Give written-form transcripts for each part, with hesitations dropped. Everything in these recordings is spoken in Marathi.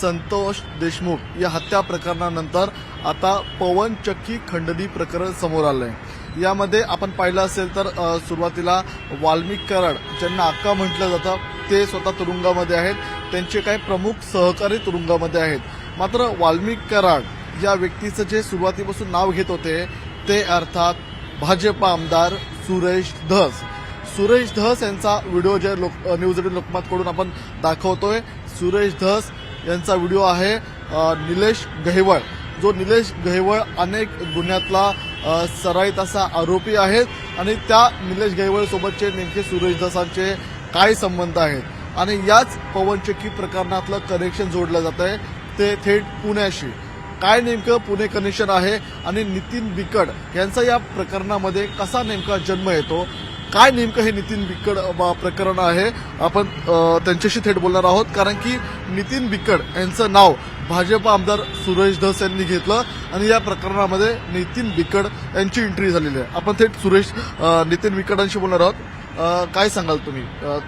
संतोष देशमुख या हत्या प्रकरणानंतर आता पवन चक्की खंडणी प्रकरण समोर आलंय। यामध्ये आपण पाहिलं असेल तर सुरुवातीला वाल्मिक कराड ज्यांना अक्का म्हटलं जातं ते स्वतः तुरुंगामध्ये आहेत, त्यांचे काही प्रमुख सहकारी तुरुंगामध्ये आहेत। मात्र वाल्मिक कराड या व्यक्तीचं जे सुरुवातीपासून नाव घेत होते ते अर्थात भाजप आमदार सुरेश धस। सुरेश धस यांचा व्हिडिओ जे न्यूज 18 लोकमतकडून आपण दाखवतोय। सुरेश धस यांचा व्हिडिओ आहे निलेश गहिवळ, जो निलेश गहिवळ अनेक गुन्ह्यातला सराईत असा आरोपी आहेत आणि त्या निलेश गहिवळ सोबतचे नेमके सुरेश धसांचे काय संबंध आहेत आणि याच पवन चक्की प्रकरणातलं कनेक्शन जोडलं जात आहे ते थेट पुण्याशी। काय नेमकं पुणे कनेक्शन आहे आणि नितीन बिकड यांचा या प्रकरणामध्ये कसा नेमका जन्म येतो, काय नेमकं हे नितीन बिकड प्रकरण आहे, आपण त्यांच्याशी थेट बोलणार आहोत। कारण की नितीन बिकड यांचं नाव भाजप आमदार सुरेश धस यांनी घेतलं आणि या प्रकरणामध्ये नितीन बिकड यांची एंट्री झालेली आहे। आपण थेट नितीन बिकडांशी बोलणार आहोत। काय सांगाल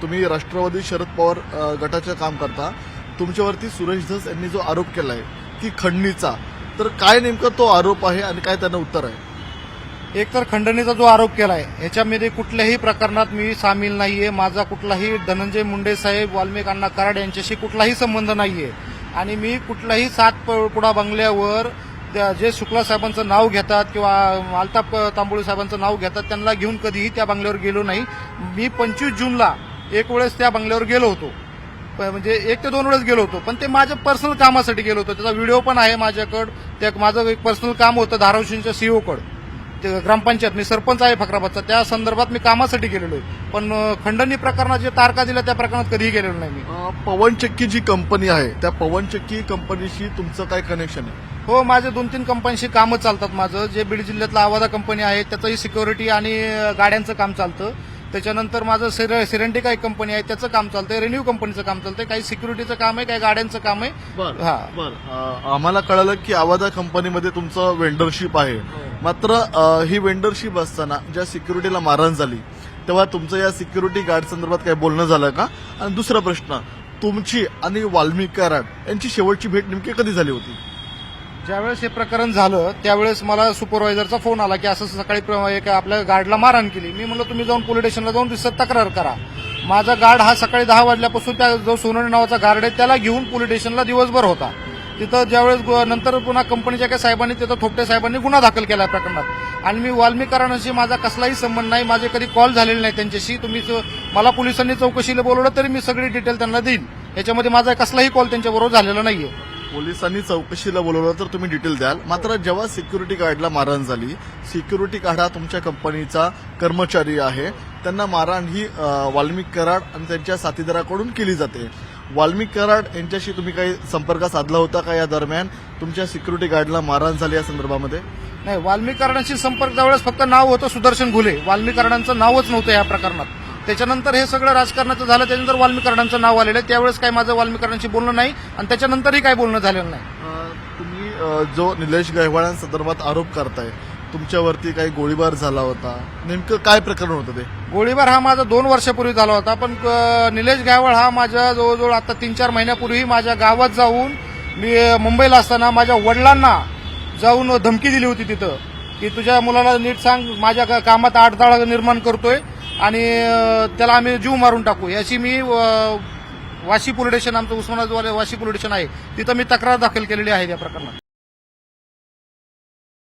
तुम्ही राष्ट्रवादी शरद पवार गटाचे काम करता, तुमच्यावरती सुरेश धस यांनी जो आरोप केलाय की खंडणीचा, तर काय नेमकं तो आरोप आहे आणि काय त्यांना उत्तर आहे? एक तर खंडणीचा जो आरोप केलाय याच्यामध्ये कुठल्याही प्रकरणात मी सामील नाहीये। माझा कुठलाही धनंजय मुंडे साहेब, वाल्मिक अण्णा कराड यांच्याशी कुठलाही संबंध नाहीये आणि मी कुठल्याही सातपुडा बंगल्यावर जे शुक्ला साहेबांचं नाव घेतात किंवा अल्ताफ तांबोळी साहेबांचं नाव घेतात त्यांना घेऊन कधीही त्या बंगल्यावर गेलो नाही। मी 25 जूनला एक वेळेस त्या बंगल्यावर गेलो होतो, म्हणजे 1 ते 2 वेळेस गेलो होतो, पण ते माझ्या पर्सनल कामासाठी गेलो होतो। त्याचा व्हिडिओ पण आहे माझ्याकडे। ते माझं एक पर्सनल काम होतं धाराशिवच्या सीओकडे, ते ग्रामपंचायत, मी सरपंच आहे फकराबादचा, त्या संदर्भात मी कामासाठी गेलेलो आहे। पण खंडणी प्रकरणात जे तारखा दिल्या त्या प्रकरणात कधीही गेलेलो नाही मी। पवन चक्की जी कंपनी आहे त्या पवन चक्की कंपनीशी तुमचं काय कनेक्शन आहे? हो, माझे 2-3 कंपनीशी कामं चालतात। माझं जे बीड जिल्ह्यातलं आवादा कंपनी आहे त्याचंही सिक्युरिटी आणि गाड्यांचं काम चालतं। त्याच्यानंतर माझं सिरेंटिका एक कंपनी आहे त्याचं काम चालतंय, रेन्यू कंपनीचं काम चालतंय, काही सिक्युरिटीचं काम आहे, काही गाड्यांचं काम आहे। बरं, आम्हाला कळलं की आवादा कंपनीमध्ये तुमचं वेंडरशिप आहे। मात्र ही वेंडरशिप असताना ज्या सिक्युरिटीला मारहाण झाली तेव्हा तुमचं या सिक्युरिटी गार्ड संदर्भात काही बोलणं झालं का? आणि दुसरा प्रश्न, तुमची आणि वाल्मिक कराड यांची शेवटची भेट नेमकी कधी झाली होती? ज्यावेळेस हे प्रकरण झालं त्यावेळेस मला सुपरवायझरचा फोन आला की असं सकाळी एक आपल्या गार्डला मारहाण केली। मी म्हणलं तुम्ही जाऊन पोलीस स्टेशनला जाऊन तक्रार करा। माझा गार्ड हा सकाळी 10 वाजल्यापासून त्या जो सोनवणे नावाचा गार्ड आहे त्याला घेऊन पोलीस स्टेशनला दिवसभर होता। तिथं ज्यावेळेस नंतर पुन्हा कंपनीच्या काही साहेबांनी, तिथं थोपटे साहेबांनी गुन्हा दाखल केला प्रकरणात आणि मी वाल्मिक कराडांशी माझा कसलाही संबंध नाही, माझे कधी कॉल झालेले नाही त्यांच्याशी। तुम्ही मला पोलिसांनी चौकशीला बोलवलं तरी मी सगळी डिटेल त्यांना देईन, याच्यामध्ये माझा कसलाही कॉल त्यांच्याबरोबर झालेला नाहीये। पोलिसांनी चौकशीला बोलवलं तर तुम्ही डिटेल द्याल। मात्र जेव्हा सिक्युरिटी गार्डला मारहाण झाली, सिक्युरिटी गार्ड हा तुमच्या कंपनीचा कर्मचारी आहे, त्यांना मारहाण ही वाल्मिक कराड आणि त्यांच्या साथीदाराकडून केली जाते। वाल्मिक कराड यांच्याशी तुम्ही काही संपर्क साधला होता का या दरम्यान तुमच्या सिक्युरिटी गार्डला मारहाण झाली या संदर्भामध्ये? नाही, वाल्मिक कराडांशी संपर्क त्यावेळेस फक्त नाव होतं सुदर्शन घुले, वाल्मिक कराडांचं नावच नव्हतं या प्रकरणात। त्याच्यानंतर हे सगळं राजकारणाचं झालं, त्याच्यानंतर वाल्मिक कराडांचं नाव आलेलं आहे। त्यावेळेस काही माझं वाल्मिक कराडांशी बोलणं नाही आणि त्याच्यानंतरही काही बोलणं झालेलं नाही। तुम्ही जो निलेश गहिवळांसंदर्भात आरोप करताय, तुमच्यावरती काही गोळीबार झाला होता, नेमकं काय प्रकरण होतं ते? गोळीबार हा माझा 2 वर्षापूर्वी झाला होता, पण निलेश गहिवळ हा माझ्या जवळजवळ आता 3-4 महिन्यापूर्वी माझ्या गावात जाऊन, मी मुंबईला असताना माझ्या वडिलांना जाऊन धमकी दिली होती तिथं की तुझ्या मुलाला नीट सांग, माझ्या कामात अडथळा निर्माण करतोय आणि त्याला आम्ही जीव मारून टाकू, याची मी वाशी पोलीस स्टेशन, आमचं उस्मानाबाद वाशी पोलीस स्टेशन आहे, तिथं मी तक्रार दाखल केलेली आहे या प्रकरणात।